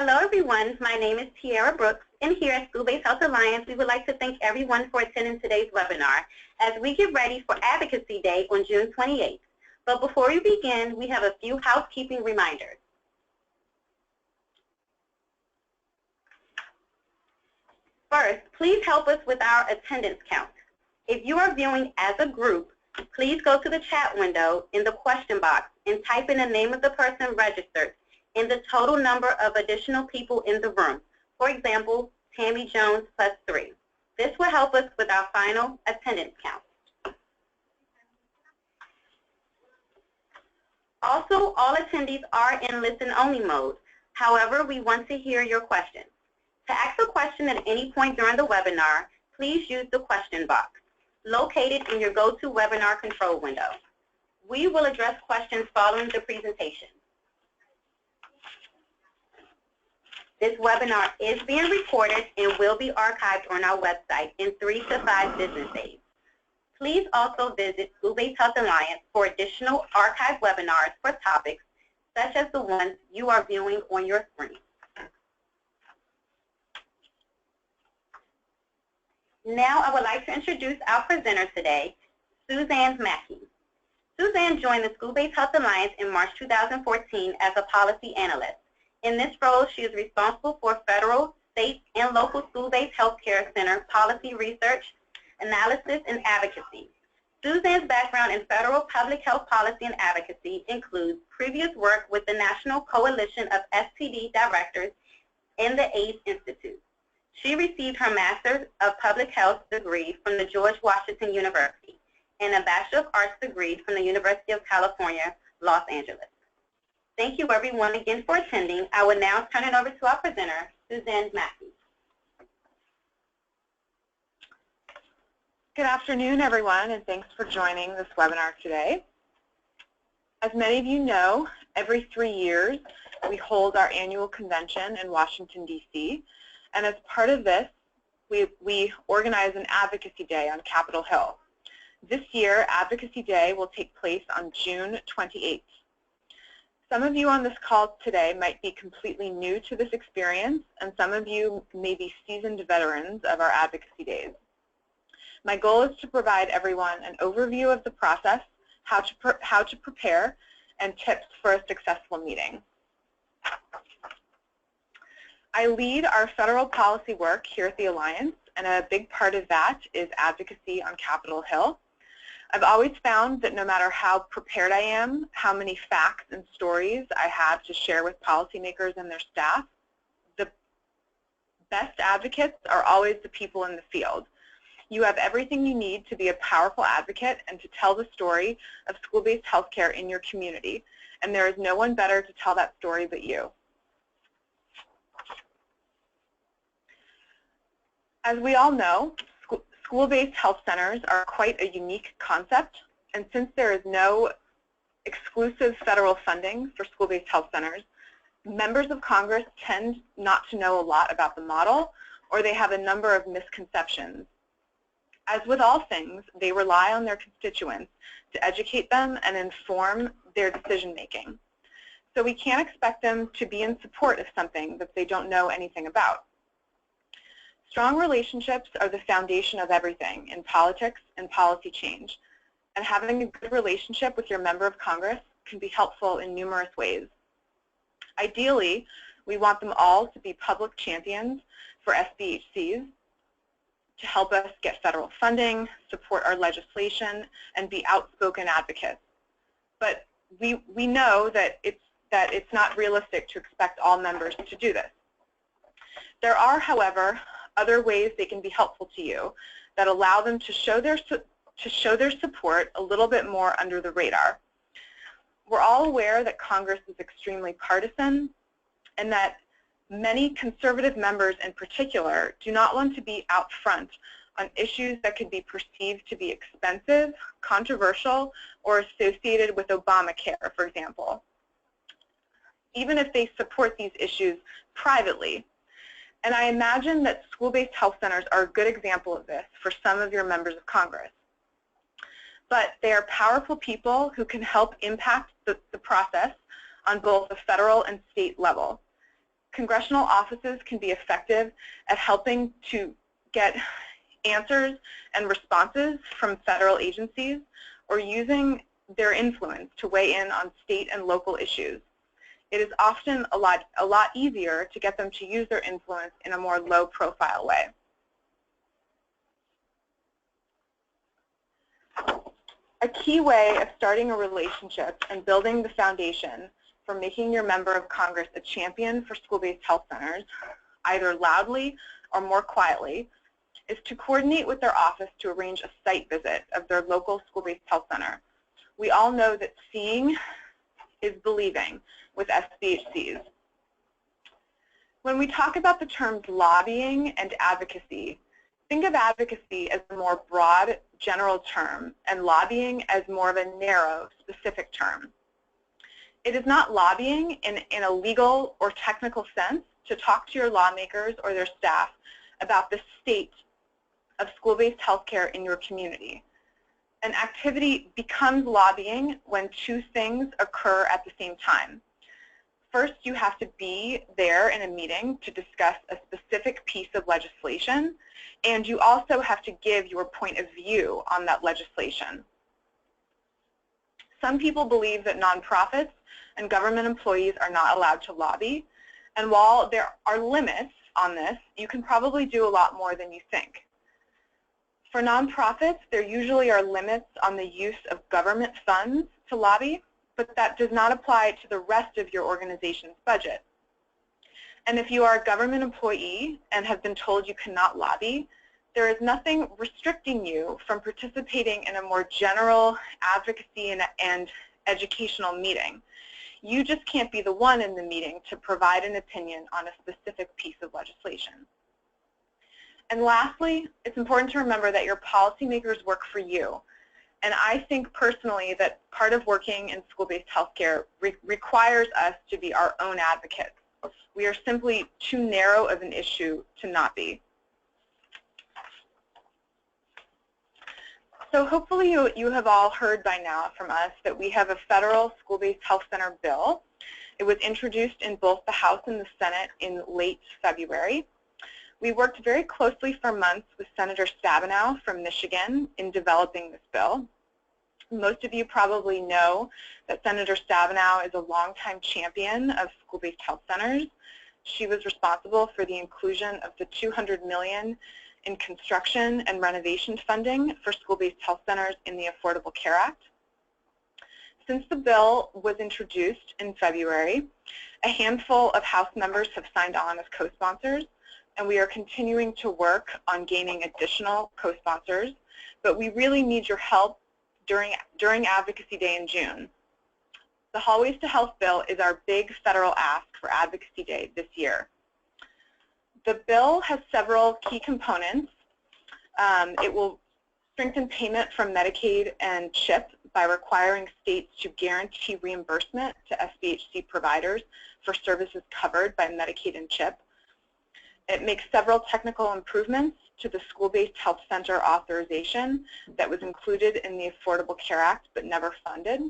Hello everyone, my name is Tiara Brooks, and here at School-Based Health Alliance, we would like to thank everyone for attending today's webinar as we get ready for Advocacy Day on June 28th. But before we begin, we have a few housekeeping reminders. First, please help us with our attendance count. If you are viewing as a group, please go to the chat window in the question box and type in the name of the person registered and the total number of additional people in the room. For example, Tammy Jones +3. This will help us with our final attendance count. Also, all attendees are in listen-only mode. However, we want to hear your questions. To ask a question at any point during the webinar, please use the question box located in your GoToWebinar control window. We will address questions following the presentation. This webinar is being recorded and will be archived on our website in 3 to 5 business days. Please also visit School-Based Health Alliance for additional archived webinars for topics such as the ones you are viewing on your screen. Now I would like to introduce our presenter today, Suzanne Mackey. Suzanne joined the School-Based Health Alliance in March 2014 as a policy analyst. In this role, she is responsible for federal, state, and local school-based healthcare center policy research, analysis, and advocacy. Suzanne's background in federal public health policy and advocacy includes previous work with the National Coalition of STD Directors and the AIDS Institute. She received her Master's of Public Health degree from the George Washington University and a Bachelor of Arts degree from the University of California, Los Angeles. Thank you everyone again for attending. I will now turn it over to our presenter, Suzanne Matthew. Good afternoon, everyone, and thanks for joining this webinar today. As many of you know, every 3 years we hold our annual convention in Washington, D.C., and as part of this, we organize an Advocacy Day on Capitol Hill. This year, Advocacy Day will take place on June 28th. Some of you on this call today might be completely new to this experience, and some of you may be seasoned veterans of our Advocacy Days. My goal is to provide everyone an overview of the process, how to prepare, and tips for a successful meeting. I lead our federal policy work here at the Alliance, and a big part of that is advocacy on Capitol Hill. I've always found that no matter how prepared I am, how many facts and stories I have to share with policymakers and their staff, the best advocates are always the people in the field. You have everything you need to be a powerful advocate and to tell the story of school-based healthcare in your community, and there is no one better to tell that story but you. As we all know, school-based health centers are quite a unique concept, and since there is no exclusive federal funding for school-based health centers, members of Congress tend not to know a lot about the model, or they have a number of misconceptions. As with all things, they rely on their constituents to educate them and inform their decision-making. So we can't expect them to be in support of something that they don't know anything about. Strong relationships are the foundation of everything in politics and policy change, and having a good relationship with your member of Congress can be helpful in numerous ways. Ideally, we want them all to be public champions for SBHCs to help us get federal funding, support our legislation, and be outspoken advocates. But we know that it's not realistic to expect all members to do this. There are, however, other ways they can be helpful to you that allow them to show their support a little bit more under the radar. We're all aware that Congress is extremely partisan and that many conservative members in particular do not want to be out front on issues that could be perceived to be expensive, controversial, or associated with Obamacare, for example, even if they support these issues privately. And I imagine that school-based health centers are a good example of this for some of your members of Congress. But they are powerful people who can help impact the process on both the federal and state level. congressional offices can be effective at helping to get answers and responses from federal agencies or using their influence to weigh in on state and local issues. It is often a lot easier to get them to use their influence in a more low-profile way. A key way of starting a relationship and building the foundation for making your member of Congress a champion for school-based health centers, either loudly or more quietly, is to coordinate with their office to arrange a site visit of their local school-based health center. We all know that seeing is believing with SBHCs. When we talk about the terms lobbying and advocacy, think of advocacy as a more broad, general term and lobbying as more of a narrow, specific term. It is not lobbying in a legal or technical sense to talk to your lawmakers or their staff about the state of school-based healthcare in your community. An activity becomes lobbying when two things occur at the same time. First, you have to be there in a meeting to discuss a specific piece of legislation, and you also have to give your point of view on that legislation. Some people believe that nonprofits and government employees are not allowed to lobby, and while there are limits on this, you can probably do a lot more than you think. For nonprofits, there usually are limits on the use of government funds to lobby, but that does not apply to the rest of your organization's budget. And if you are a government employee and have been told you cannot lobby, there is nothing restricting you from participating in a more general advocacy and educational meeting. You just can't be the one in the meeting to provide an opinion on a specific piece of legislation. And lastly, it's important to remember that your policymakers work for you. And I think personally that part of working in school-based healthcare requires us to be our own advocates. We are simply too narrow of an issue to not be. So hopefully you have all heard by now from us that we have a federal school-based health center bill. It was introduced in both the House and the Senate in late February. We worked very closely for months with Senator Stabenow from Michigan in developing this bill. Most of you probably know that Senator Stabenow is a longtime champion of school-based health centers. She was responsible for the inclusion of the $200 million in construction and renovation funding for school-based health centers in the Affordable Care Act. Since the bill was introduced in February, a handful of House members have signed on as co-sponsors, and we are continuing to work on gaining additional co-sponsors, but we really need your help during Advocacy Day in June. The Hallways to Health bill is our big federal ask for Advocacy Day this year. The bill has several key components. It will strengthen payment from Medicaid and CHIP by requiring states to guarantee reimbursement to SBHC providers for services covered by Medicaid and CHIP. It makes several technical improvements to the school-based health center authorization that was included in the Affordable Care Act but never funded.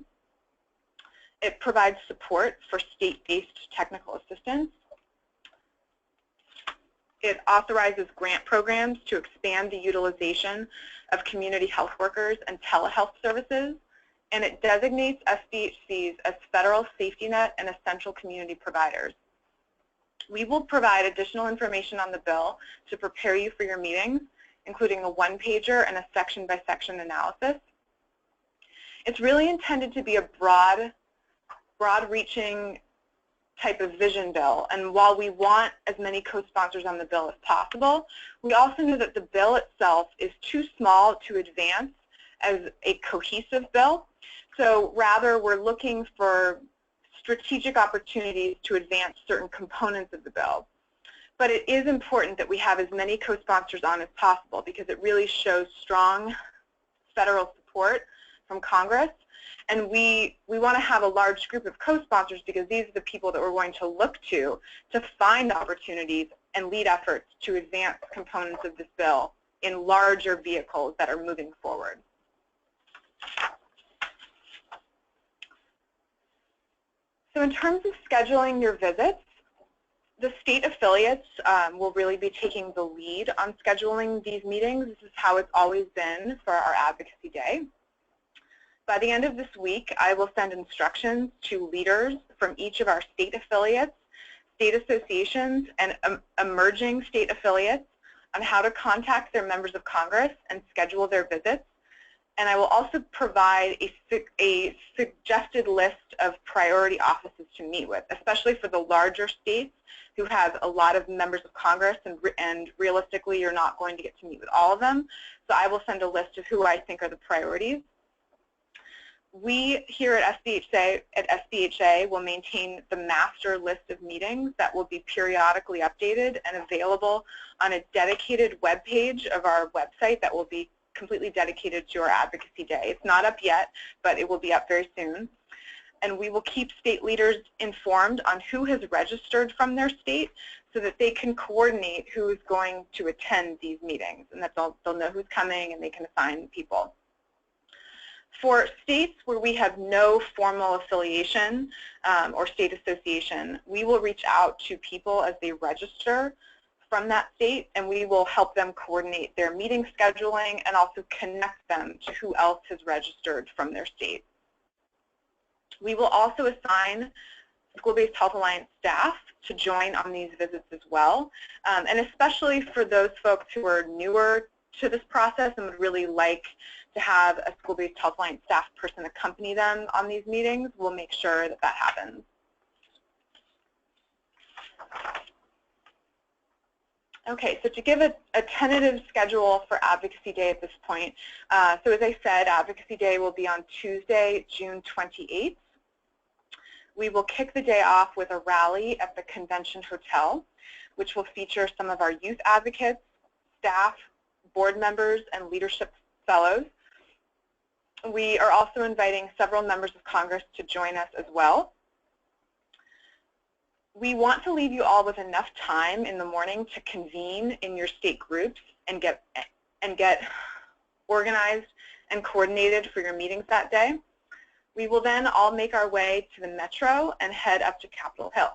It provides support for state-based technical assistance. It authorizes grant programs to expand the utilization of community health workers and telehealth services, and it designates SBHCs as federal safety net and essential community providers. We will provide additional information on the bill to prepare you for your meetings, including a one-pager and a section-by-section analysis. It's really intended to be a broad-reaching type of vision bill, and while we want as many co-sponsors on the bill as possible, we also know that the bill itself is too small to advance as a cohesive bill. So rather, we're looking for strategic opportunities to advance certain components of the bill. But it is important that we have as many co-sponsors on as possible because it really shows strong federal support from Congress. And we want to have a large group of co-sponsors because these are the people that we're going to look to find opportunities and lead efforts to advance components of this bill in larger vehicles that are moving forward. So in terms of scheduling your visits, The state affiliates will really be taking the lead on scheduling these meetings. This is how it's always been for our Advocacy Day. By the end of this week, I will send instructions to leaders from each of our state affiliates, state associations, and emerging state affiliates on how to contact their members of Congress and schedule their visits. And I will also provide a suggested list of priority offices to meet with, especially for the larger states who have a lot of members of Congress, and realistically you're not going to get to meet with all of them. So I will send a list of who I think are the priorities. We here at SBHA will maintain the master list of meetings that will be periodically updated and available on a dedicated web page of our website that will be completely dedicated to our Advocacy Day. It's not up yet, but it will be up very soon. And we will keep state leaders informed on who has registered from their state so that they can coordinate who is going to attend these meetings, and that they'll know who's coming and they can assign people. For states where we have no formal affiliation or state association, we will reach out to people as they register from that state, and we will help them coordinate their meeting scheduling and also connect them to who else has registered from their state. We will also assign School-Based Health Alliance staff to join on these visits as well, and especially for those folks who are newer to this process and would really like to have a School-Based Health Alliance staff person accompany them on these meetings, we'll make sure that that happens. Okay, so to give a tentative schedule for Advocacy Day at this point, so as I said, Advocacy Day will be on Tuesday, June 28th. We will kick the day off with a rally at the Convention Hotel, which will feature some of our youth advocates, staff, board members, and leadership fellows. We are also inviting several members of Congress to join us as well. We want to leave you all with enough time in the morning to convene in your state groups and get organized and coordinated for your meetings that day. We will then all make our way to the Metro and head up to Capitol Hill.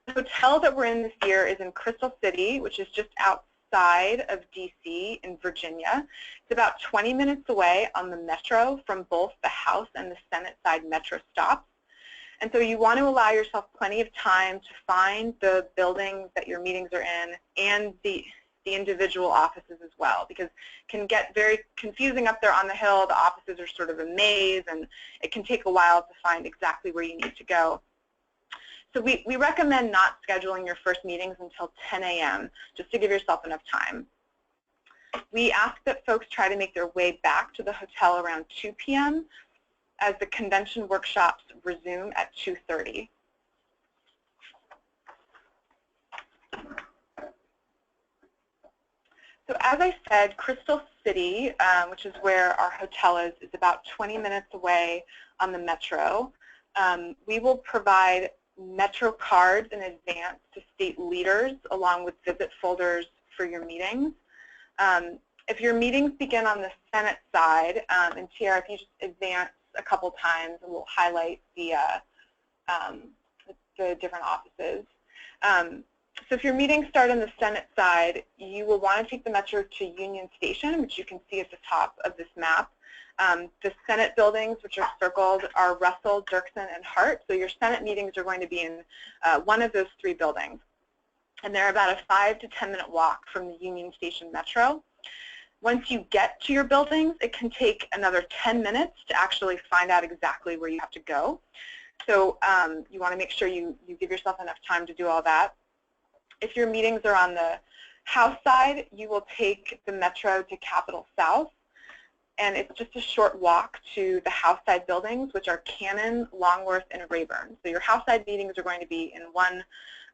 The hotel that we're in this year is in Crystal City, which is just outside of DC in Virginia. It's about 20 minutes away on the Metro from both the House and the Senate side Metro stops. And so you want to allow yourself plenty of time to find the buildings that your meetings are in and the individual offices as well, because it can get very confusing up there on the Hill. The offices are sort of a maze, and it can take a while to find exactly where you need to go. So we recommend not scheduling your first meetings until 10 a.m. just to give yourself enough time. We ask that folks try to make their way back to the hotel around 2 p.m. as the convention workshops resume at 2:30. So as I said, Crystal City, which is where our hotel is about 20 minutes away on the Metro. We will provide Metro cards in advance to state leaders along with visit folders for your meetings. If your meetings begin on the Senate side, and Tiara, if you just advance a couple times, and we'll highlight the different offices. So if your meetings start on the Senate side, you will want to take the Metro to Union Station, which you can see at the top of this map. The Senate buildings, which are circled, are Russell, Dirksen, and Hart. So your Senate meetings are going to be in one of those three buildings. And they're about a 5 to 10 minute walk from the Union Station Metro. Once you get to your buildings, it can take another 10 minutes to actually find out exactly where you have to go. So you want to make sure you give yourself enough time to do all that. If your meetings are on the House side, you will take the Metro to Capitol South, and it's just a short walk to the House side buildings, which are Cannon, Longworth, and Rayburn. So your House side meetings are going to be in one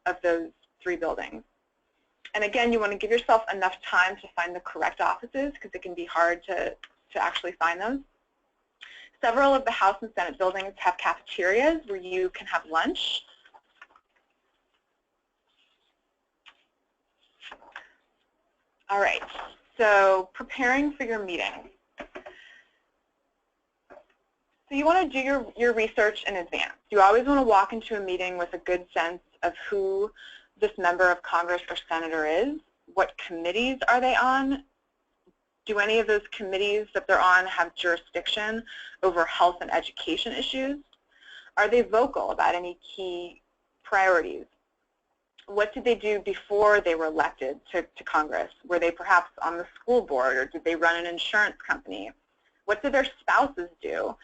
of those three buildings. And again, you want to give yourself enough time to find the correct offices because it can be hard to actually find those. Several of the House and Senate buildings have cafeterias where you can have lunch. All right, so preparing for your meeting. So you want to do your research in advance. You always want to walk into a meeting with a good sense of who this member of Congress or senator is. What committees are they on? Do any of those committees that they're on have jurisdiction over health and education issues? Are they vocal about any key priorities? What did they do before they were elected to Congress? Were they perhaps on the school board, or did they run an insurance company? What did their spouses do?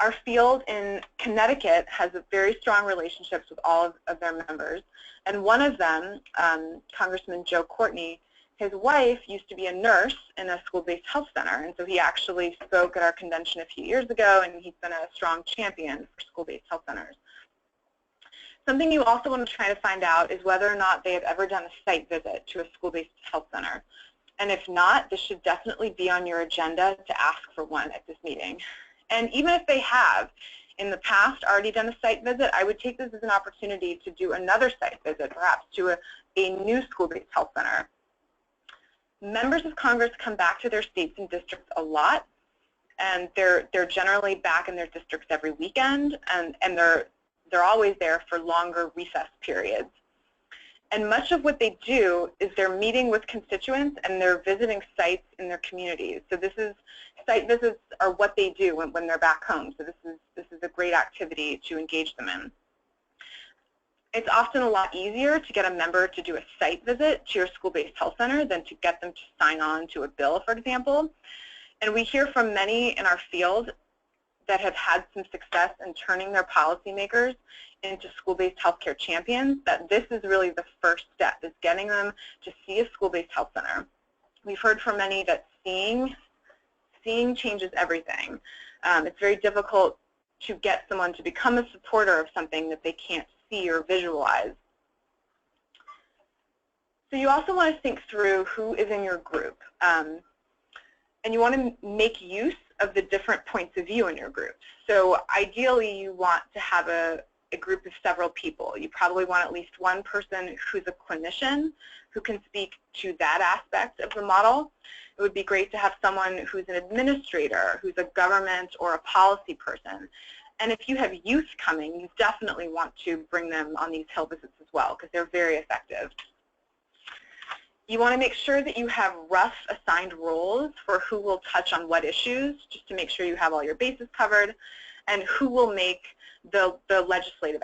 Our field in Connecticut has a very strong relationships with all of their members, and one of them, Congressman Joe Courtney, his wife used to be a nurse in a school-based health center, and so he actually spoke at our convention a few years ago, and he's been a strong champion for school-based health centers. Something you also want to try to find out is whether or not they have ever done a site visit to a school-based health center. And if not, this should definitely be on your agenda to ask for one at this meeting. And even if they have, in the past, already done a site visit, I would take this as an opportunity to do another site visit, perhaps to a new school-based health center. Members of Congress come back to their states and districts a lot, and they're generally back in their districts every weekend, and they're always there for longer recess periods. And much of what they do is they're meeting with constituents and they're visiting sites in their communities. So site visits are what they do when they're back home. So this is a great activity to engage them in. It's often a lot easier to get a member to do a site visit to your school-based health center than to get them to sign on to a bill, for example. And we hear from many in our field that have had some success in turning their policymakers into school-based healthcare champions, that this is really the first step, is getting them to see a school-based health center. We've heard from many that seeing changes everything. It's very difficult to get someone to become a supporter of something that they can't see or visualize. So you also want to think through who is in your group. And you want to make use of the different points of view in your group. So ideally, you want to have a group of several people. You probably want at least one person who's a clinician who can speak to that aspect of the model. It would be great to have someone who's an administrator, who's a government or a policy person. And if you have youth coming, you definitely want to bring them on these Hill visits as well, because they're very effective. You want to make sure that you have rough assigned roles for who will touch on what issues, just to make sure you have all your bases covered, and who will make the legislative,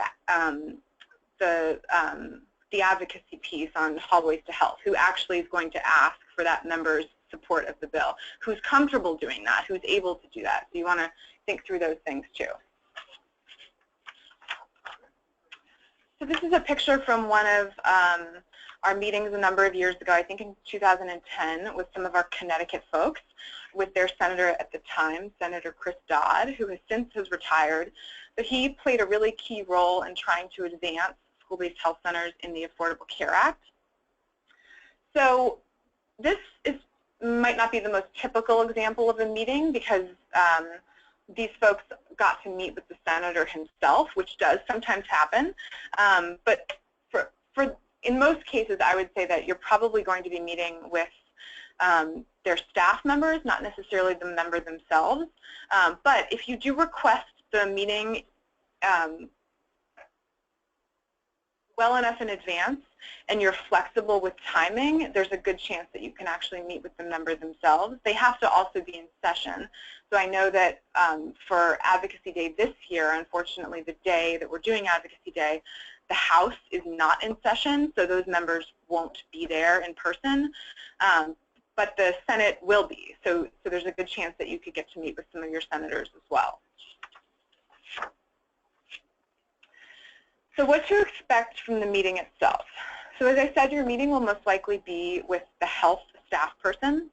the advocacy piece on hallways to health, who actually is going to ask for that member's support of the bill, who's comfortable doing that, who's able to do that. So you want to think through those things too. So this is a picture from one of our meetings a number of years ago, I think in 2010, with some of our Connecticut folks, with their senator at the time, Senator Chris Dodd, who has retired, but he played a really key role in trying to advance school-based health centers in the Affordable Care Act. So this might not be the most typical example of a meeting, because these folks got to meet with the senator himself, which does sometimes happen. But in most cases, I would say that you're probably going to be meeting with their staff members, not necessarily the member themselves. But if you do request the meeting well enough in advance and you're flexible with timing, there's a good chance that you can actually meet with the member themselves. They have to also be in session. So I know that for Advocacy Day this year, unfortunately, the day that we're doing Advocacy Day, the House is not in session, so those members won't be there in person. But the Senate will be. So there's a good chance that you could get to meet with some of your senators as well. So what to expect from the meeting itself. So as I said, your meeting will most likely be with the health staff person.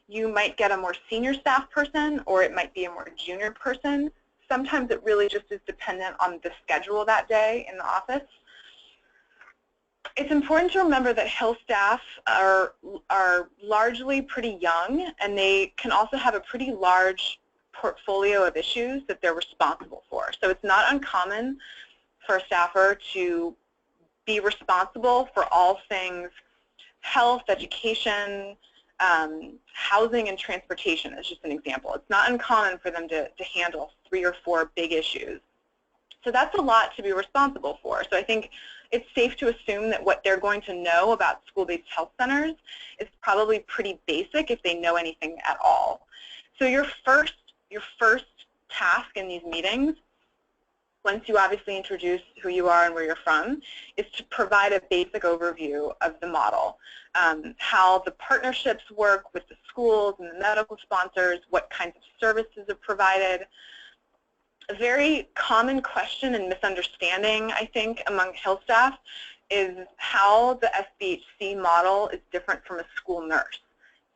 You might get a more senior staff person, or it might be a more junior person. Sometimes it really just is dependent on the schedule that day in the office. It's important to remember that Hill staff are largely pretty young, and they can also have a pretty large portfolio of issues that they're responsible for. So it's not uncommon for a staffer to be responsible for all things health, education, housing, and transportation is just an example. It's not uncommon for them to handle 3 or 4 big issues. So that's a lot to be responsible for. So I think it's safe to assume that what they're going to know about school-based health centers is probably pretty basic if they know anything at all. So your first task in these meetings, once you obviously introduce who you are and where you're from, is to provide a basic overview of the model, how the partnerships work with the schools and the medical sponsors, what kinds of services are provided. A very common question and misunderstanding, I think, among health staff is how the SBHC model is different from a school nurse.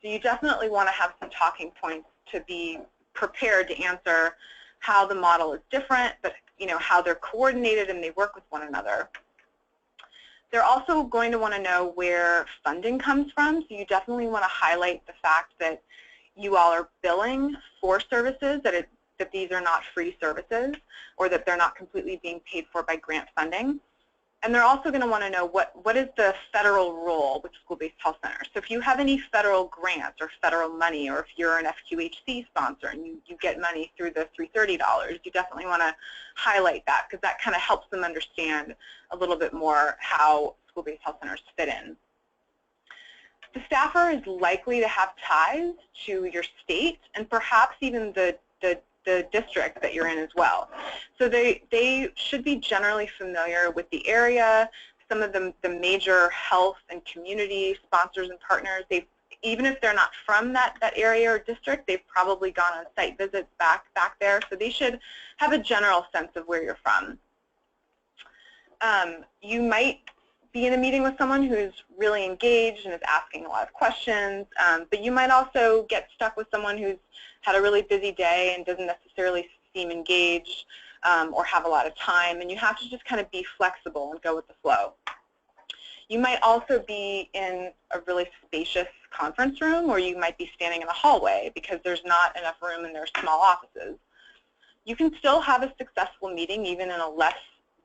So you definitely want to have some talking points to be prepared to answer how the model is different, but how they're coordinated and they work with one another. They're also going to want to know where funding comes from, so you definitely want to highlight the fact that you all are billing for services, that these are not free services, or that they're not completely being paid for by grant funding. And they're also going to want to know what is the federal role with school-based health centers. So if you have any federal grants or federal money, or if you're an FQHC sponsor and you get money through the $330, you definitely want to highlight that, because that kind of helps them understand a little bit more how school-based health centers fit in. The staffer is likely to have ties to your state and perhaps even the district that you're in as well. So they should be generally familiar with the area, some of the major health and community sponsors and partners. Even if they're not from that area or district, they've probably gone on site visits back there, so they should have a general sense of where you're from. You might be in a meeting with someone who's really engaged and is asking a lot of questions, but you might also get stuck with someone who's had a really busy day and doesn't necessarily seem engaged or have a lot of time, and you have to just kind of be flexible and go with the flow. You might also be in a really spacious conference room, or you might be standing in a hallway because there's not enough room and there's small offices. You can still have a successful meeting even in a less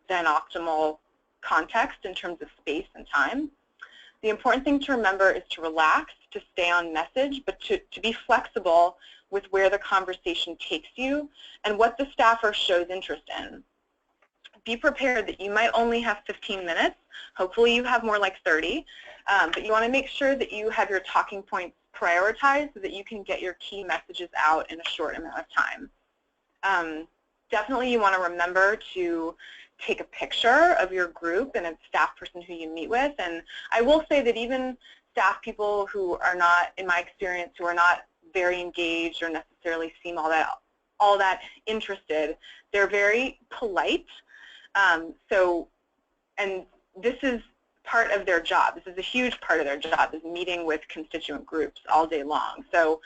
than optimal context in terms of space and time. The important thing to remember is to relax, to stay on message, but to be flexible with where the conversation takes you and what the staffer shows interest in. Be prepared that you might only have 15 minutes. Hopefully you have more like 30, but you want to make sure that you have your talking points prioritized so that you can get your key messages out in a short amount of time. Definitely you want to remember to take a picture of your group and a staff person who you meet with. And I will say that even staff people who are not, in my experience, who are not very engaged or necessarily seem all that interested, they're very polite. And this is part of their job. This is a huge part of their job, is meeting with constituent groups all day long. So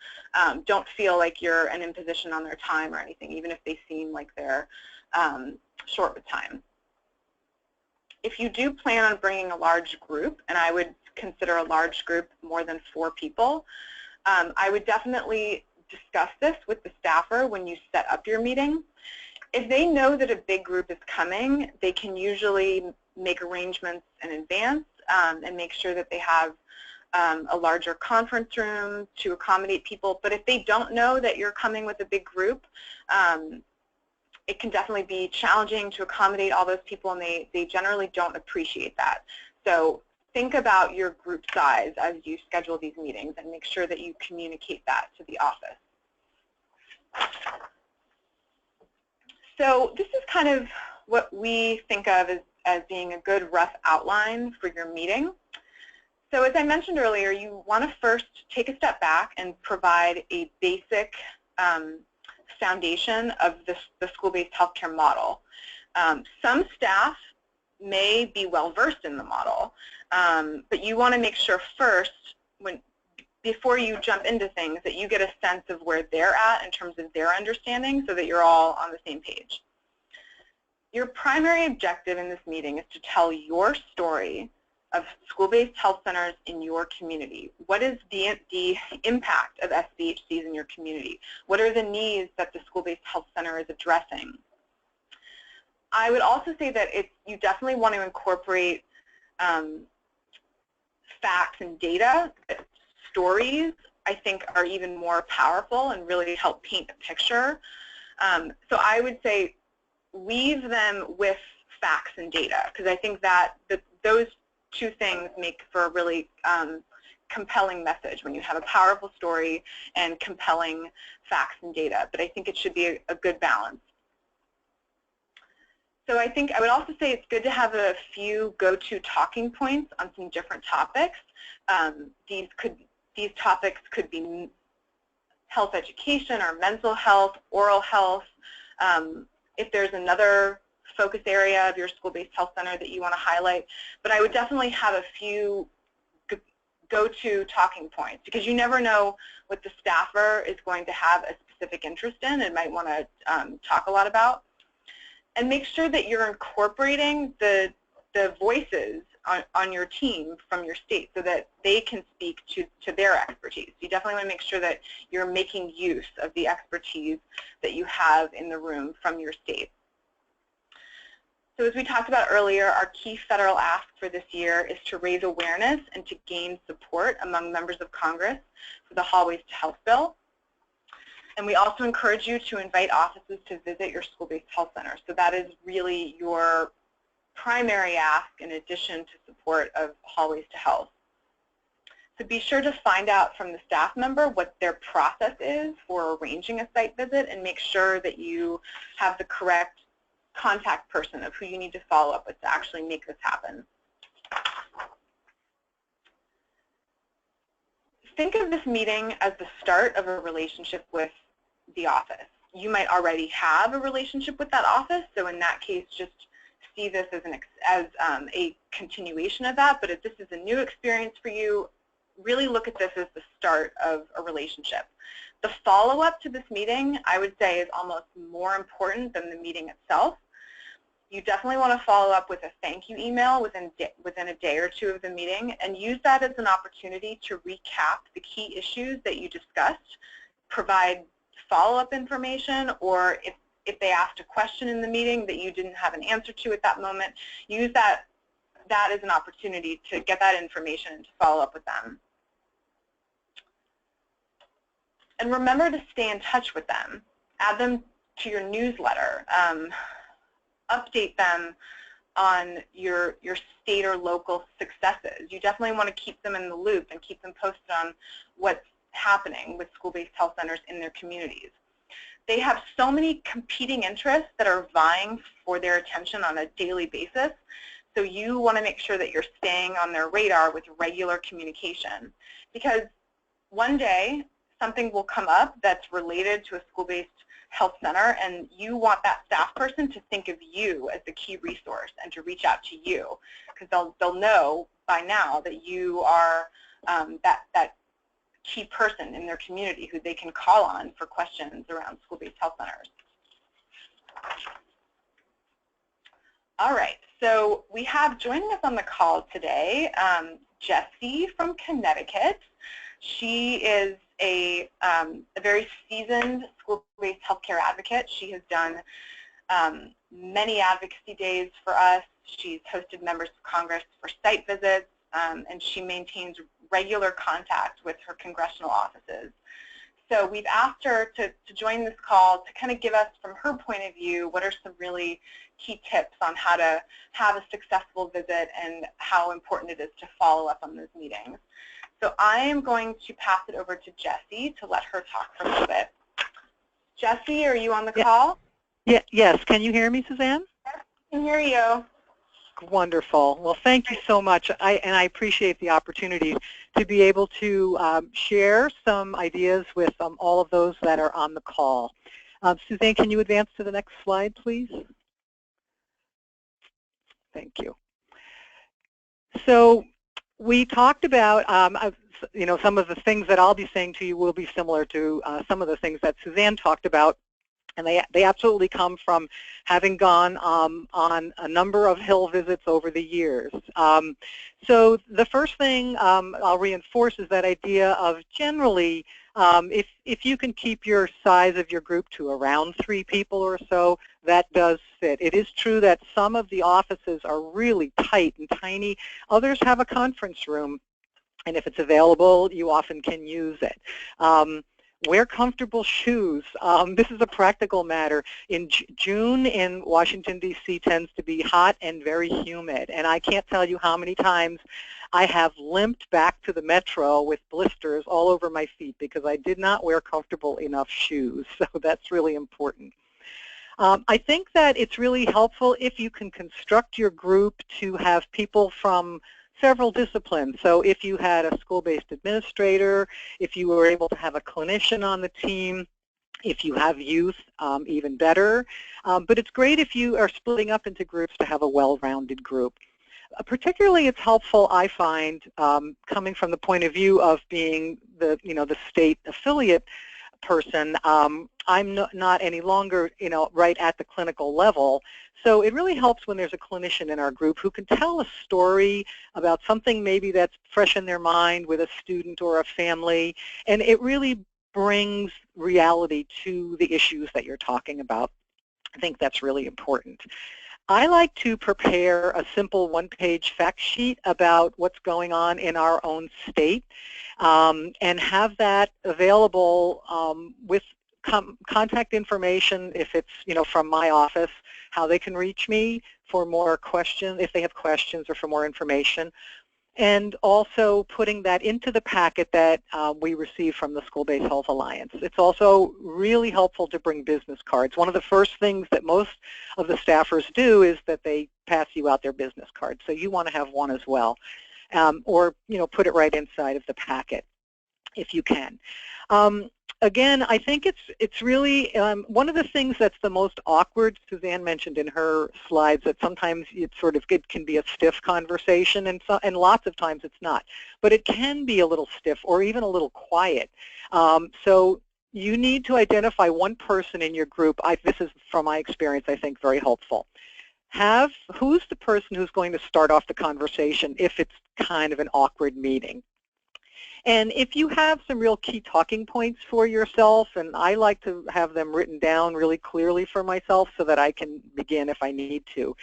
don't feel like you're an imposition on their time or anything, even if they seem like they're short with time. If you do plan on bringing a large group, and I would consider a large group more than 4 people, I would definitely discuss this with the staffer when you set up your meeting. If they know that a big group is coming, they can usually make arrangements in advance and make sure that they have a larger conference room to accommodate people. But if they don't know that you're coming with a big group, it can definitely be challenging to accommodate all those people, and they generally don't appreciate that. So think about your group size as you schedule these meetings and make sure that you communicate that to the office. So this is kind of what we think of as being a good rough outline for your meeting. So as I mentioned earlier, you want to first take a step back and provide a basic foundation of the school-based healthcare model. Some staff may be well-versed in the model, but you want to make sure first, before you jump into things, that you get a sense of where they're at in terms of their understanding so that you're all on the same page. Your primary objective in this meeting is to tell your story of school-based health centers in your community. What is the impact of SBHCs in your community? What are the needs that the school-based health center is addressing? I would also say that you definitely want to incorporate facts and data. Stories, I think, are even more powerful and really help paint a picture. So I would say weave them with facts and data, because I think that those two things make for a really compelling message when you have a powerful story and compelling facts and data, but I think it should be a good balance. So I think I would also say it's good to have a few go-to talking points on some different topics. These topics could be health education or mental health, oral health. If there's another focus area of your school-based health center that you want to highlight, but I would definitely have a few go-to talking points, because you never know what the staffer is going to have a specific interest in and might want to talk a lot about. And make sure that you're incorporating the voices on your team from your state so that they can speak to their expertise. You definitely want to make sure that you're making use of the expertise that you have in the room from your state. So as we talked about earlier, our key federal ask for this year is to raise awareness and to gain support among members of Congress for the Hallways to Health bill. And we also encourage you to invite offices to visit your school-based health center. So that is really your primary ask in addition to support of Hallways to Health. So be sure to find out from the staff member what their process is for arranging a site visit, and make sure that you have the correct contact person of who you need to follow up with to actually make this happen. Think of this meeting as the start of a relationship with the office. You might already have a relationship with that office, so in that case, just see this as a continuation of that. But if this is a new experience for you, really look at this as the start of a relationship. The follow-up to this meeting, I would say, is almost more important than the meeting itself. You definitely want to follow up with a thank you email within a day or two of the meeting, and use that as an opportunity to recap the key issues that you discussed, provide follow-up information, or if they asked a question in the meeting that you didn't have an answer to at that moment, use that as an opportunity to get that information and to follow up with them. And remember to stay in touch with them. Add them to your newsletter. Update them on your state or local successes. You definitely want to keep them in the loop and keep them posted on what's happening with school-based health centers in their communities. They have so many competing interests that are vying for their attention on a daily basis, so you want to make sure that you're staying on their radar with regular communication, because one day something will come up that's related to a school-based health center, and you want that staff person to think of you as the key resource and to reach out to you, because they'll know by now that you are that key person in their community who they can call on for questions around school-based health centers. All right, so we have joining us on the call today Jessie from Connecticut. She is a very seasoned school-based healthcare advocate. She has done many advocacy days for us. She's hosted members of Congress for site visits, and she maintains regular contact with her congressional offices. So we've asked her to join this call to kind of give us, from her point of view, what are some really key tips on how to have a successful visit and how important it is to follow up on those meetings. So I am going to pass it over to Jessie to let her talk for a little bit. Jessie, are you on the call? Yeah, yes. Can you hear me, Suzanne? Yes, I can hear you. Wonderful. Well, thank you so much. I appreciate the opportunity to be able to share some ideas with all of those that are on the call. Suzanne, can you advance to the next slide, please? Thank you. So we talked about, some of the things that I'll be saying to you will be similar to some of the things that Suzanne talked about. And they absolutely come from having gone on a number of Hill visits over the years. So the first thing I'll reinforce is that idea of generally, if you can keep your size of your group to around 3 people or so, that does fit. It is true that some of the offices are really tight and tiny. Others have a conference room, and if it's available, you often can use it. Wear comfortable shoes. This is a practical matter. In June in Washington, D.C. tends to be hot and very humid, and I can't tell you how many times I have limped back to the metro with blisters all over my feet because I did not wear comfortable enough shoes, so that's really important. I think that it's really helpful if you can construct your group to have people from several disciplines. So if you had a school-based administrator, if you were able to have a clinician on the team, if you have youth, even better. But it's great if you are splitting up into groups to have a well-rounded group. Particularly it's helpful, I find, coming from the point of view of being the state affiliate person. I'm not any longer, right at the clinical level. So it really helps when there's a clinician in our group who can tell a story about something maybe that's fresh in their mind with a student or a family, and it really brings reality to the issues that you're talking about. I think that's really important. I like to prepare a simple one-page fact sheet about what's going on in our own state and have that available with contact information if it's, from my office, how they can reach me for more questions, if they have questions or for more information. And also putting that into the packet that we receive from the School-Based Health Alliance. It's also really helpful to bring business cards. One of the first things that most of the staffers do is that they pass you out their business cards. So you want to have one as well. Or, put it right inside of the packet if you can. Again, I think it's really one of the things that's the most awkward. Suzanne mentioned in her slides that sometimes it can be a stiff conversation, and lots of times it's not. But it can be a little stiff or even a little quiet. So you need to identify one person in your group. This is, from my experience, I think very helpful. Who's the person who's going to start off the conversation if it's kind of an awkward meeting? And if you have some real key talking points for yourself, and I like to have them written down really clearly for myself so that I can begin if I need to.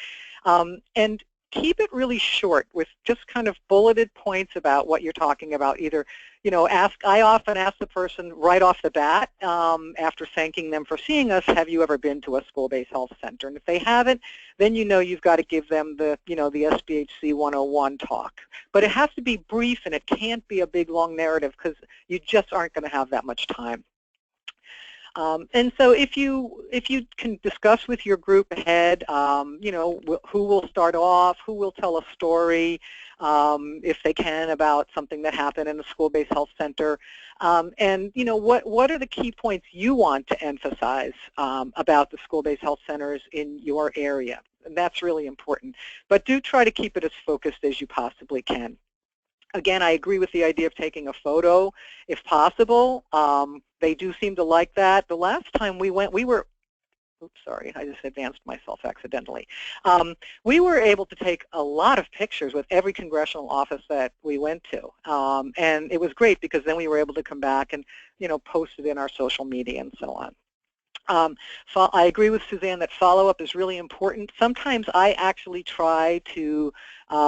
And keep it really short with just kind of bulleted points about what you're talking about. Either, I often ask the person right off the bat, after thanking them for seeing us, have you ever been to a school-based health center? And if they haven't, then you've got to give them the, the SBHC 101 talk. But it has to be brief, and it can't be a big, long narrative because you just aren't going to have that much time. And so if you can discuss with your group ahead, who will start off, who will tell a story, if they can, about something that happened in the school-based health center, and what are the key points you want to emphasize about the school-based health centers in your area. And that's really important. But do try to keep it as focused as you possibly can. Again, I agree with the idea of taking a photo if possible. They do seem to like that. The last time we went, oops, sorry, I just advanced myself accidentally. We were able to take a lot of pictures with every congressional office that we went to. And it was great because then we were able to come back and, post it in our social media and so on. I agree with Suzanne that follow-up is really important. Sometimes I actually try to,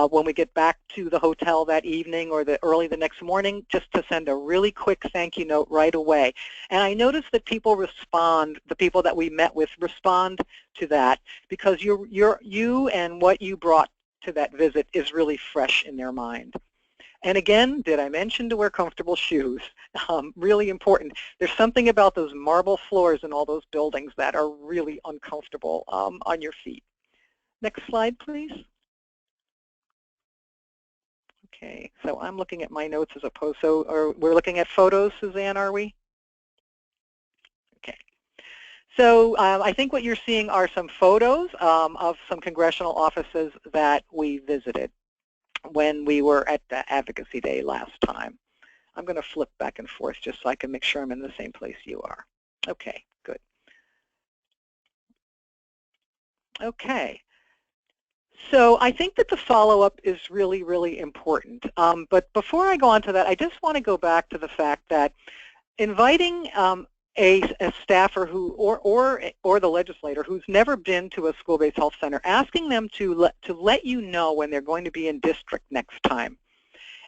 when we get back to the hotel that evening or early the next morning, just to send a really quick thank you note right away. And I notice that people respond, the people that we met with respond to that because you and what you brought to that visit is really fresh in their mind. And again, did I mention to wear comfortable shoes? Really important. There's something about those marble floors in all those buildings that are really uncomfortable on your feet. Next slide, please. Okay, so I'm looking at my notes as opposed, we're looking at photos, Suzanne, are we? Okay. So I think what you're seeing are some photos of some congressional offices that we visited when we were at the Advocacy Day last time. I'm going to flip back and forth just so I can make sure I'm in the same place you are. Okay, good. Okay. So I think that the follow-up is really, really important. But before I go on to that, I just want to go back to the fact that inviting a staffer who or the legislator who's never been to a school-based health center, asking them to let you know when they're going to be in district next time,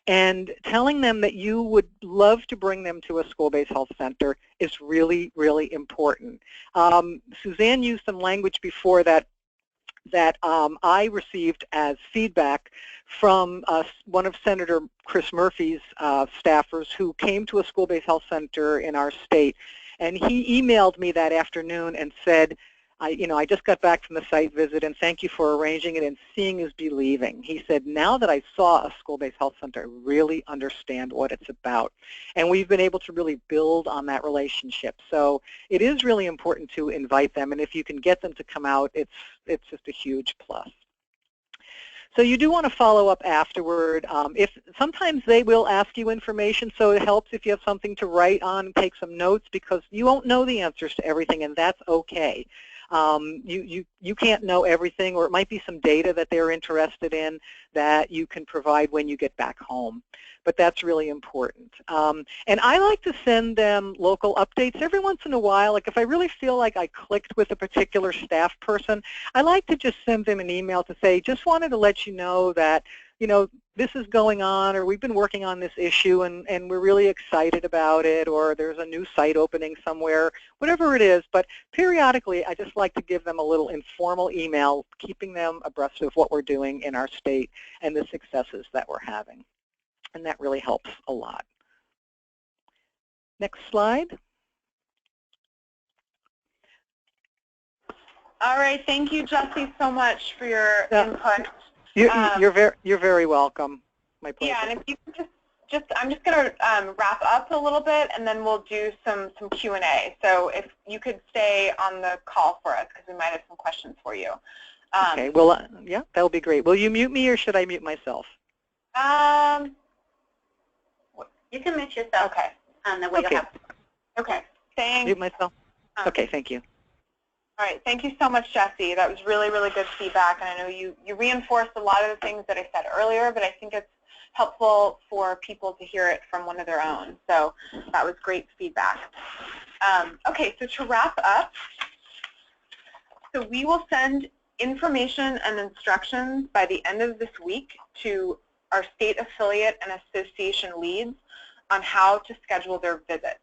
And telling them that you would love to bring them to a school-based health center is really, really important. Suzanne used some language before that I received as feedback from one of Senator Chris Murphy's staffers who came to a school-based health center in our state. And he emailed me that afternoon and said, I just got back from the site visit, and thank you for arranging it, and seeing is believing. He said, now that I saw a school-based health center, I really understand what it's about. And we've been able to really build on that relationship. So it is really important to invite them, and if you can get them to come out, it's just a huge plus. So you do want to follow up afterward. Sometimes they will ask you information, so it helps if you have something to write on, take some notes, because you won't know the answers to everything, and that's okay. You can't know everything, or it might be some data that they're interested in that you can provide when you get back home. But that's really important. And I like to send them local updates every once in a while. Like if I really feel like I clicked with a particular staff person, I like to just send them an email to say, just wanted to let you know that, this is going on, or we've been working on this issue, and we're really excited about it, or there's a new site opening somewhere, whatever it is. But periodically, I just like to give them a little informal email, keeping them abreast of what we're doing in our state and the successes that we're having. And that really helps a lot. Next slide. All right, thank you, Jessie, so much for your input. You're very welcome. My pleasure. Yeah, and if you could I'm just going to wrap up a little bit, and then we'll do some Q&A. So if you could stay on the call for us, because we might have some questions for you. Okay. Well, yeah, that would be great. Will you mute me, or should I mute myself? You can mute yourself. Okay. The way you have. Okay. Thanks. Mute myself. Okay. Thank you. All right, thank you so much, Jessie. That was really, really good feedback, and I know you reinforced a lot of the things that I said earlier, but I think it's helpful for people to hear it from one of their own. So that was great feedback. Okay, so to wrap up, so we will send information and instructions by the end of this week to our state affiliate and association leads on how to schedule their visits.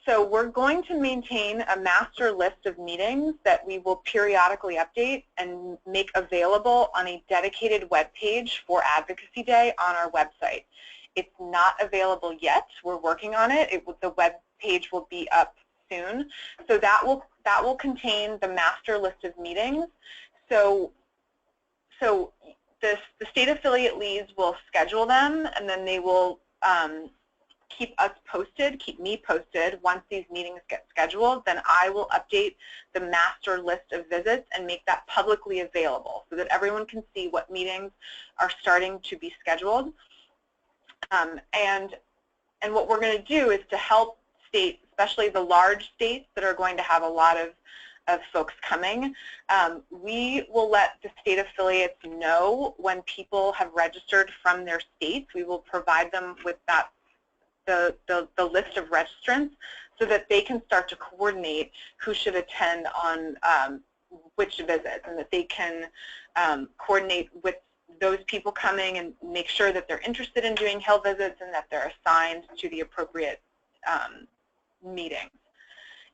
So we're going to maintain a master list of meetings that we will periodically update and make available on a dedicated web page for Advocacy Day on our website. It's not available yet. We're working on it. The web page will be up soon. So that will contain the master list of meetings. So the state affiliate leads will schedule them, and then they will keep us posted, keep me posted once these meetings get scheduled. Then I will update the master list of visits and make that publicly available so that everyone can see what meetings are starting to be scheduled. And what we're going to do is to help states, especially the large states that are going to have a lot of folks coming, we will let the state affiliates know when people have registered from their states. We will provide them with that the list of registrants so that they can start to coordinate who should attend on which visits, and that they can coordinate with those people coming and make sure that they're interested in doing health visits and that they're assigned to the appropriate meetings.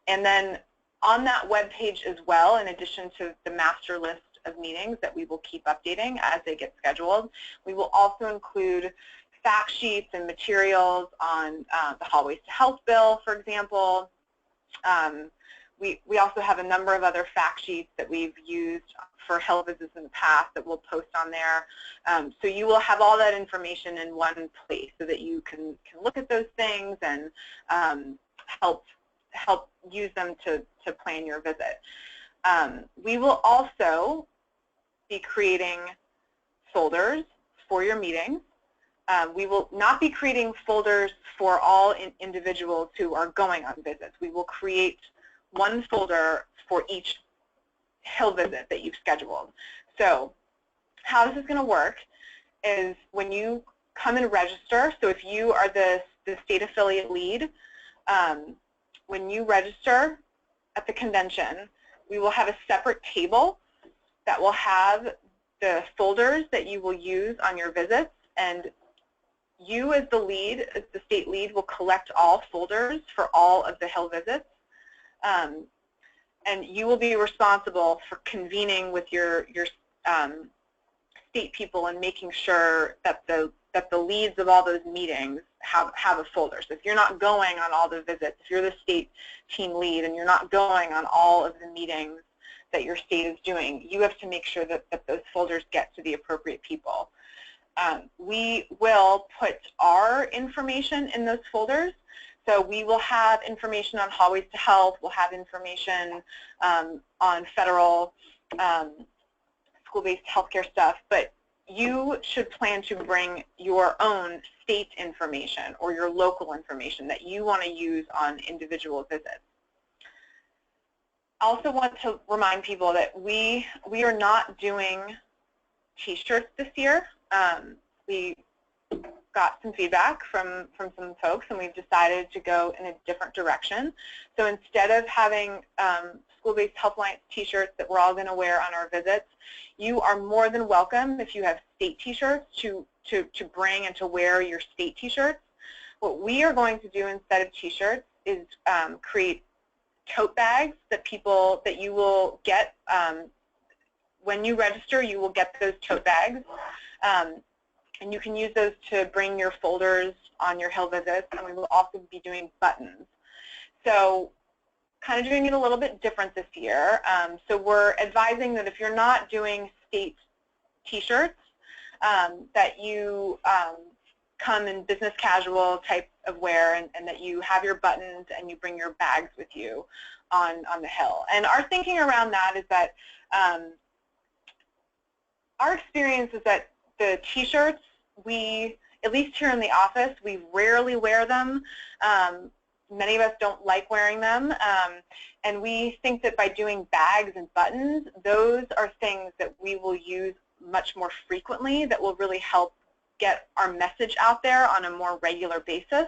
And then on that web page as well, in addition to the master list of meetings that we will keep updating as they get scheduled, we will also include fact sheets and materials on the Hallways to Health bill, for example. We also have a number of other fact sheets that we've used for health visits in the past that we'll post on there. So you will have all that information in one place so that you can look at those things and help use them to plan your visit. We will also be creating folders for your meetings. We will not be creating folders for all individuals who are going on visits. We will create one folder for each Hill visit that you've scheduled. So how this is going to work is when you come and register, so if you are the state affiliate lead, when you register at the convention, we will have a separate table that will have the folders that you will use on your visits, and you as the lead, as the state lead, will collect all folders for all of the Hill visits. And you will be responsible for convening with your state people and making sure that the leads of all those meetings have a folder. So if you're not going on all the visits, if you're the state team lead and you're not going on all of the meetings that your state is doing, you have to make sure that those folders get to the appropriate people. We will put our information in those folders. So we will have information on Hallways to Health, we'll have information on federal school-based healthcare stuff, but you should plan to bring your own state information or your local information that you want to use on individual visits. I also want to remind people that we are not doing t-shirts this year. We got some feedback from some folks, and we've decided to go in a different direction. So instead of having School-Based Health Alliance t-shirts that we're all going to wear on our visits, you are more than welcome, if you have state t-shirts, to bring and to wear your state t-shirts. What we are going to do instead of t-shirts is create tote bags that you will get when you register. You will get those tote bags. And you can use those to bring your folders on your Hill visits, and we will also be doing buttons. So kind of doing it a little bit different this year. So we're advising that if you're not doing state t-shirts, that you come in business casual type of wear, and that you have your buttons and you bring your bags with you on the Hill. And our thinking around that is that our experience is that the t-shirts, at least here in the office, we rarely wear them. Many of us don't like wearing them, and we think that by doing bags and buttons, those are things that we will use much more frequently that will really help get our message out there on a more regular basis.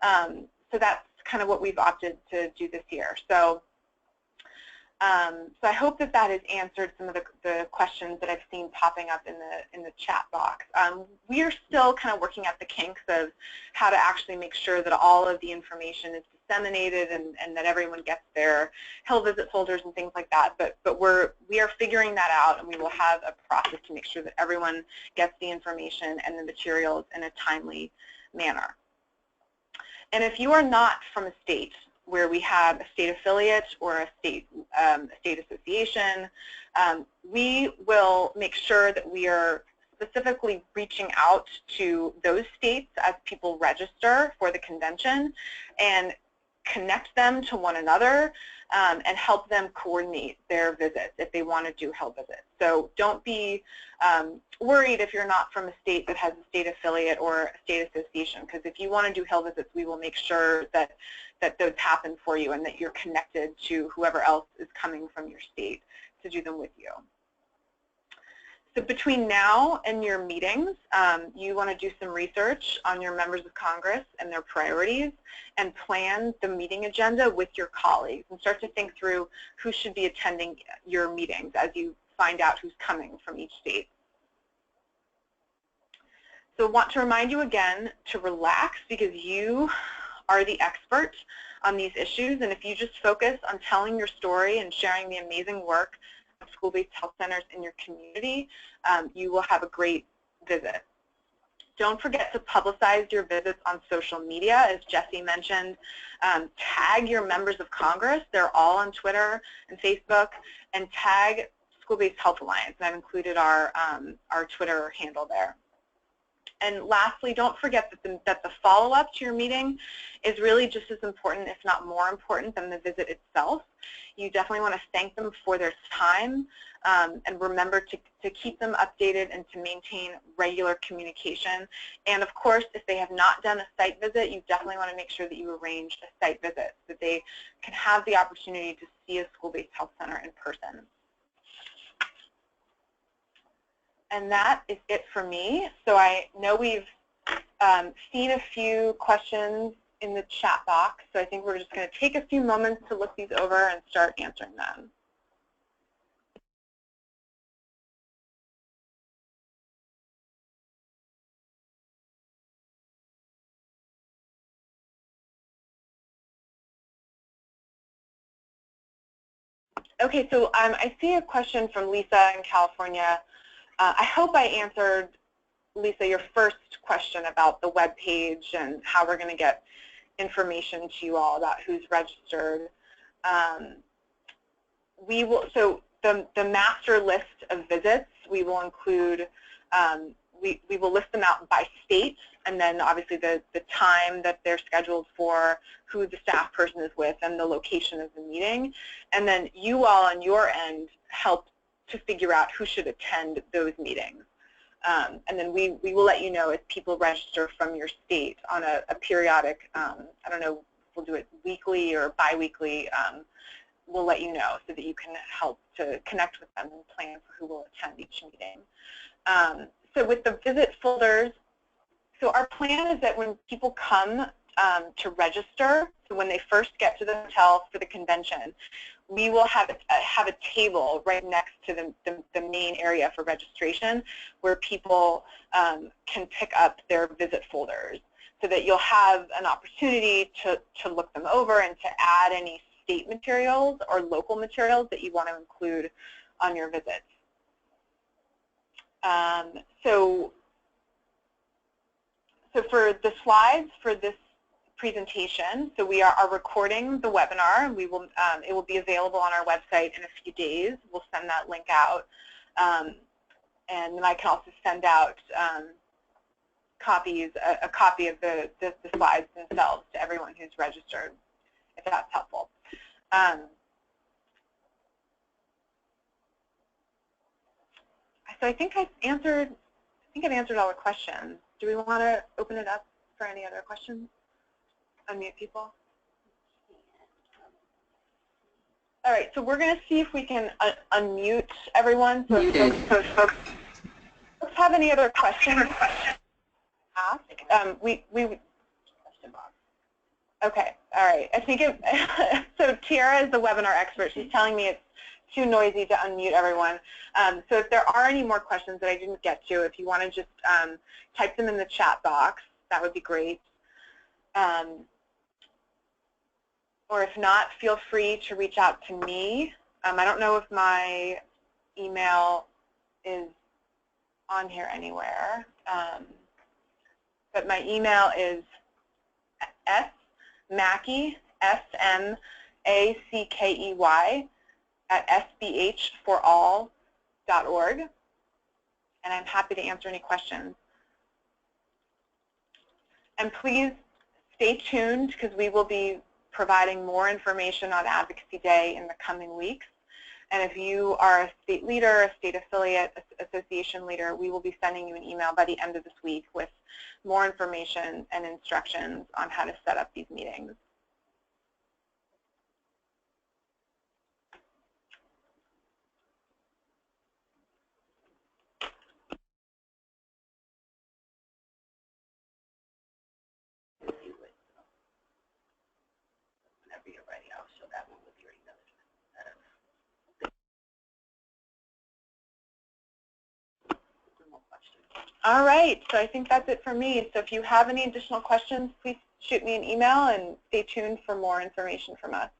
So that's kind of what we've opted to do this year. So I hope that has answered some of the questions that I've seen popping up in the chat box. We are still kind of working out the kinks of how to actually make sure that all of the information is disseminated and that everyone gets their Hill visit folders and things like that. But we are figuring that out, and we will have a process to make sure that everyone gets the information and the materials in a timely manner. And if you are not from a state where we have a state affiliate or a state association, we will make sure that we are specifically reaching out to those states as people register for the convention and connect them to one another and help them coordinate their visits if they want to do Hill visits. So don't be worried if you're not from a state that has a state affiliate or a state association, because if you want to do Hill visits, we will make sure that those happen for you and that you're connected to whoever else is coming from your state to do them with you. So between now and your meetings, you want to do some research on your members of Congress and their priorities and plan the meeting agenda with your colleagues and start to think through who should be attending your meetings as you find out who's coming from each state. So I want to remind you again to relax, because you are the expert on these issues, and if you just focus on telling your story and sharing the amazing work of school-based health centers in your community, you will have a great visit. Don't forget to publicize your visits on social media, as Jesse mentioned. Tag your members of Congress. They're all on Twitter and Facebook, and tag School-Based Health Alliance. And I've included our Twitter handle there. And lastly, don't forget that the follow-up to your meeting is really just as important, if not more important, than the visit itself. You definitely want to thank them for their time and remember to keep them updated and to maintain regular communication. And of course, if they have not done a site visit, you definitely want to make sure that you arrange a site visit so that they can have the opportunity to see a school-based health center in person. And that is it for me. So I know we've seen a few questions in the chat box, so I think we're just going to take a few moments to look these over and start answering them. Okay, so I see a question from Lisa in California. I hope I answered, Lisa, your first question about the web page and how we're going to get information to you all about who's registered. We will, so the master list of visits, we will include, we will list them out by state, and then obviously the time that they're scheduled for, who the staff person is with, and the location of the meeting. And then you all on your end help to figure out who should attend those meetings. And then we will let you know if people register from your state on a periodic, I don't know, we'll do it weekly or bi-weekly, we'll let you know so that you can help to connect with them and plan for who will attend each meeting. So with the visit folders, so our plan is that when people come to register, so when they first get to the hotel for the convention, we will have a table right next to the main area for registration where people can pick up their visit folders, so that you'll have an opportunity to look them over and to add any state materials or local materials that you want to include on your visits. So for the slides for this presentation, so we are recording the webinar, and we will it will be available on our website in a few days. We'll send that link out, and then I can also send out copies, a copy of the slides themselves to everyone who's registered, if that's helpful. So I think I've answered all the questions. Do we want to open it up for any other questions? Unmute people. All right, so we're going to see if we can unmute everyone. So folks, let's have any other questions. Ask. Okay, all right. I think so Tiara is the webinar expert. She's telling me it's too noisy to unmute everyone. So if there are any more questions that I didn't get to, if you want to just type them in the chat box, that would be great. Or if not, feel free to reach out to me. I don't know if my email is on here anywhere, but my email is smackey, S-M-A-C-K-E-Y, @sbhforall.org, and I'm happy to answer any questions. And please stay tuned, because we will be providing more information on Advocacy Day in the coming weeks. And if you are a state leader, a state affiliate, association leader, we will be sending you an email by the end of this week with more information and instructions on how to set up these meetings. All right, so I think that's it for me. So if you have any additional questions, please shoot me an email and stay tuned for more information from us.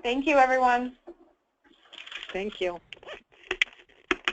Thank you, everyone. Thank you.